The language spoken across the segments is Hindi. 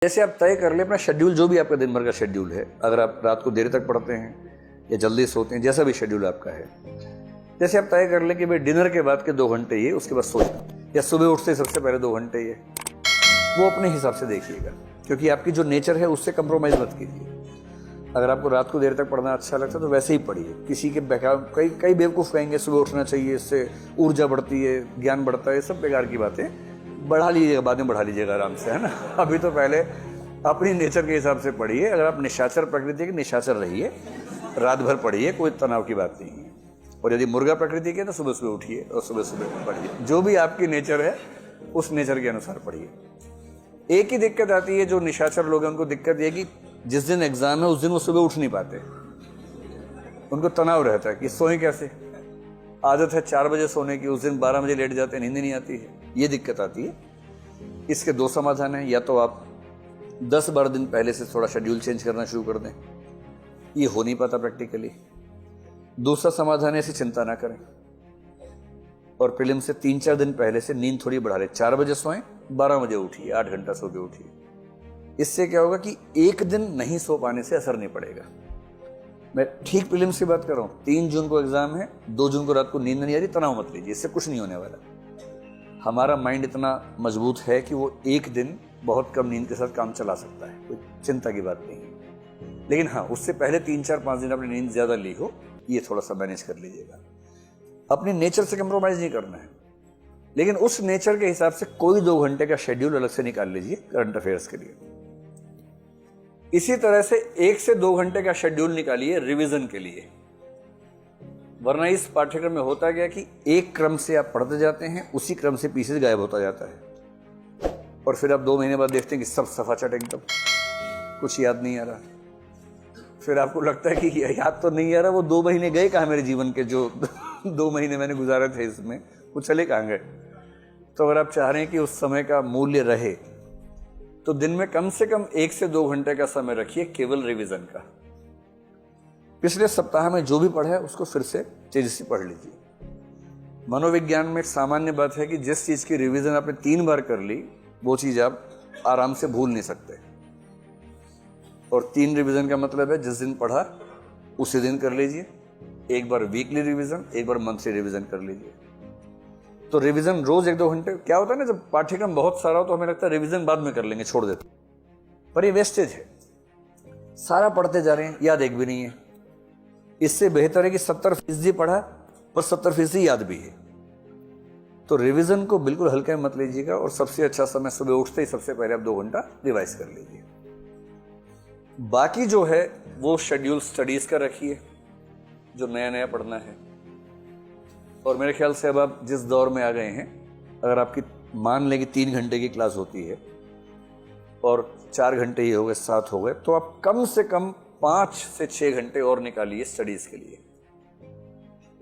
जैसे आप तय कर ले अपना शेड्यूल, जो भी आपका दिन भर का शेड्यूल है, अगर आप रात को देर तक पढ़ते हैं या जल्दी सोते हैं, जैसा भी शेड्यूल आपका है, जैसे आप तय कर ले कि भाई डिनर के बाद के 2 घंटे ये, उसके बाद सो जाओ, या सुबह उठते सबसे पहले 2 घंटे ये, वो अपने हिसाब से देखिएगा, क्योंकि आपकी जो नेचर है उससे कंप्रोमाइज़ मत कीजिए। अगर आपको रात को देर तक पढ़ना अच्छा लगता है तो वैसे ही पढ़िए। किसी के बेकार कई बेवकूफ़ कहेंगे सुबह उठना चाहिए, इससे ऊर्जा बढ़ती है, ज्ञान बढ़ता है, सब बेकार की बातें। बढ़ा लीजिएगा, बाद में बढ़ा लीजिएगा आराम से, है ना। अभी तो पहले अपनी नेचर के हिसाब से पढ़िए। अगर आप निशाचर प्रकृति के, निशाचर रहिए, रात भर पढ़िए, कोई तनाव की बात नहीं है। और यदि मुर्गा प्रकृति के तो सुबह सुबह उठिए और सुबह सुबह पढ़िए। जो भी आपकी नेचर है उस नेचर के अनुसार पढ़िए। एक ही दिक्कत आती है, जो निशाचर लोग हैं उनको दिक्कत ये कि जिस दिन एग्जाम है उस दिन वो सुबह उठ नहीं पाते, उनको तनाव रहता है कि सोएं कैसे। आदत है 4 बजे सोने की, उस दिन 12 बजे लेट जाते हैं, नींद नहीं आती है, ये दिक्कत आती है। इसके 2 समाधान हैं, या तो आप 10-12 दिन पहले से थोड़ा शेड्यूल चेंज करना शुरू कर दें, ये हो नहीं पाता प्रैक्टिकली। दूसरा समाधान है ऐसी चिंता ना करें और प्रीलिम से 3-4 दिन पहले से नींद थोड़ी बढ़ा लें। 4 बजे सोएं, 12 बजे उठिए, 8 घंटा सो के उठिए। इससे क्या होगा कि एक दिन नहीं सो पाने से असर नहीं पड़ेगा। मैं ठीक प्रीलिम्स की बात कर रहा हूँ। 3 जून को एग्जाम है, 2 जून को रात को नींद नहीं आ रही, तनाव मत लीजिए, इससे कुछ नहीं होने वाला। हमारा माइंड इतना मजबूत है कि वो एक दिन बहुत कम नींद के साथ काम चला सकता है, कोई चिंता की बात नहीं है। लेकिन हाँ, उससे पहले 3-4-5 दिन अपनी नींद ज्यादा ली हो, ये थोड़ा सा मैनेज कर लीजिएगा। अपनी नेचर से कंप्रोमाइज नहीं करना है, लेकिन उस नेचर के हिसाब से कोई 2 घंटे का शेड्यूल अलग से निकाल लीजिए करंट अफेयर्स के लिए। इसी तरह से 1 से 2 घंटे का शेड्यूल निकालिए रिवीजन के लिए। वरना इस पाठ्यक्रम में होता क्या कि एक क्रम से आप पढ़ते जाते हैं, उसी क्रम से पीछे गायब होता जाता है, और फिर आप 2 महीने बाद देखते हैं कि सब सफाचट एकदम, कुछ याद नहीं आ रहा। फिर आपको लगता है कि याद तो नहीं आ रहा, वो 2 महीने गए कहाँ मेरे जीवन के, जो 2 महीने मैंने गुजारे थे इसमें, वो चले कहाँ गए। तो अगर आप चाह रहे हैं कि उस समय का मूल्य रहे, तो दिन में कम से कम 1 से 2 घंटे का समय रखिए केवल रिवीजन का। पिछले सप्ताह में जो भी पढ़ा है उसको फिर से तेजी से पढ़ लीजिए। मनोविज्ञान में एक सामान्य बात है कि जिस चीज की रिवीजन आपने 3 बार कर ली, वो चीज आप आराम से भूल नहीं सकते। और 3 रिवीजन का मतलब है जिस दिन पढ़ा उसी दिन कर लीजिए। एक बार वीकली रिवीजन, एक बार मंथली रिवीजन कर लीजिए। तो रिवीजन रोज 1-2 घंटे। क्या होता है ना, जब पाठ्यक्रम बहुत सारा हो तो हमें लगता है रिवीजन बाद में कर लेंगे, छोड़ देते, पर ये वेस्टेज है। सारा पढ़ते जा रहे हैं, याद एक भी नहीं है। इससे बेहतर है कि 70% पढ़ा और 70% याद भी है। तो रिवीजन को बिल्कुल हल्के में मत लीजिएगा, और सबसे अच्छा समय सुबह उठते ही सबसे पहले आप 2 घंटा रिवाइज कर लीजिए। बाकी जो है वो शेड्यूल स्टडीज का रखिए, जो नया नया पढ़ना है। और मेरे ख्याल से अब आप जिस दौर में आ गए हैं, अगर आपकी मान लें कि 3 घंटे की क्लास होती है और 4 घंटे ये हो गए, 7 हो गए, तो आप कम से कम 5 से 6 घंटे और निकालिए स्टडीज के लिए।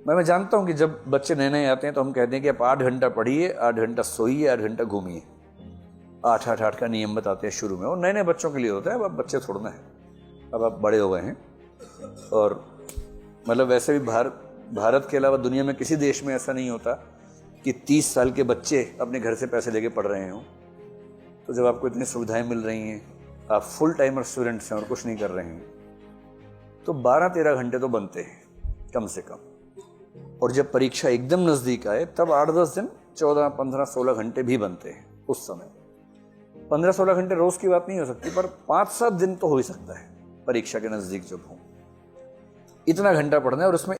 मैं जानता हूं कि जब बच्चे नए नए आते हैं तो हम कहते हैं कि आप 8 घंटा पढ़िए, 8 घंटा सोइए, 8 घंटा घूमिए। 8-8-8 का नियम बताते हैं शुरू में, और नए नए बच्चों के लिए होता है। अब आप बच्चे छोड़ना है, अब आप बड़े हो गए हैं। और मतलब वैसे भी भारत के अलावा दुनिया में किसी देश में ऐसा नहीं होता कि 30 साल के बच्चे अपने घर से पैसे लेके पढ़ रहे हों। तो जब आपको इतनी सुविधाएं मिल रही हैं, आप फुल टाइमर स्टूडेंट्स हैं और कुछ नहीं कर रहे हैं, तो 12-13 घंटे तो बनते हैं कम से कम। और जब परीक्षा एकदम नजदीक आए तब 8-10 दिन 14-15-16 घंटे भी बनते हैं। उस समय 15-16 घंटे रोज की बात नहीं हो सकती, पर 5-7 दिन तो हो ही सकता है परीक्षा के नजदीक जब हो। इतना घंटा पढ़ना है, और उसमें